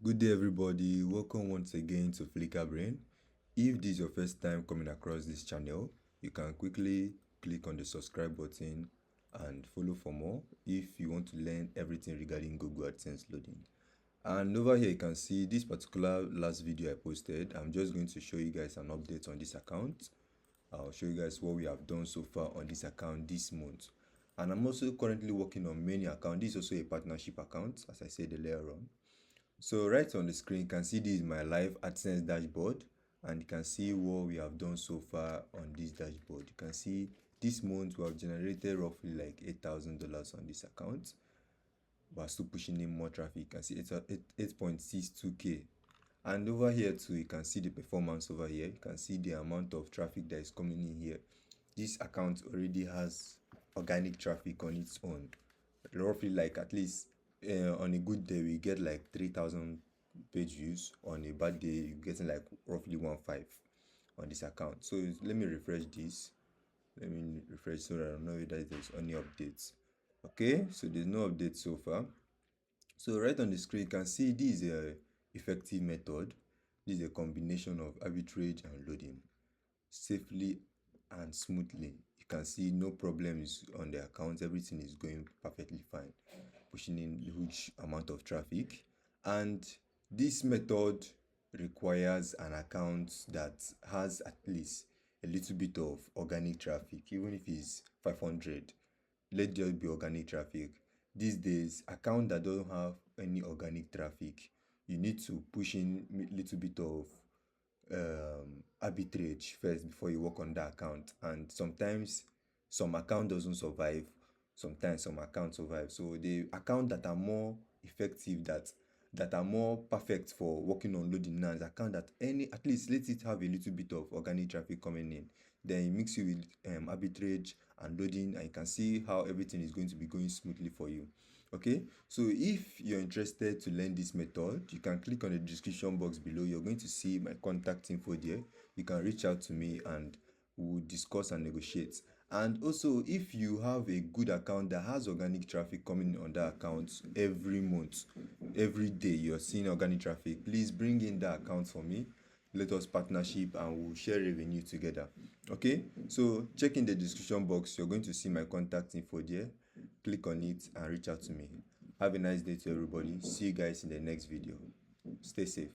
Good day everybody, welcome once again to Flicker Brain. If this is your first time coming across this channel, you can quickly click on the subscribe button and follow for more if you want to learn everything regarding Google AdSense loading. And over here you can see this particular last video I posted. I'm just going to show you guys an update on this account. I'll show you guys what we have done so far on this account this month. And I'm also currently working on many accounts. This is also a partnership account, as I said earlier on. So right on the screen, you can see this is my live AdSense dashboard, and you can see what we have done so far on this dashboard. You can see this month we have generated roughly like $8,000 on this account. We're still pushing in more traffic. You can see it's at 8.62k. And over here too, you can see the performance over here. You can see the amount of traffic that is coming in here. This account already has organic traffic on its own, roughly like at least on a good day we get like 3,000 page views. On a bad day you're getting like roughly 1.5 on this account. So let me refresh this. Let me refresh so that I know that there's any updates. Okay, so there's no update so far. So right on the screen you can see this is a effective method. This is a combination of arbitrage and loading safely and smoothly. You can see no problems on the account. Everything is going perfectly fine, pushing in huge amount of traffic. And this method requires an account that has at least a little bit of organic traffic, even if it's 500. Let there be organic traffic. These days, account that don't have any organic traffic, you need to push in a little bit of arbitrage first before you work on that account. And sometimes some account doesn't survive, sometimes some accounts survive. So the account that are more effective, that are more perfect for working on loading now is account that at least let it have a little bit of organic traffic coming in. Then you mix it with arbitrage and loading, and you can see how everything is going to be going smoothly for you. Okay, so if you're interested to learn this method, you can click on the description box below. You're going to see my contact info there. You can reach out to me and we'll discuss and negotiate. And also, if you have a good account that has organic traffic coming on that account every month, every day you're seeing organic traffic, please bring in that account for me. Let us partnership and we'll share revenue together. Okay, so check in the description box. You're going to see my contact info there. Click on it and reach out to me. Have a nice day to everybody. See you guys in the next video. Stay safe.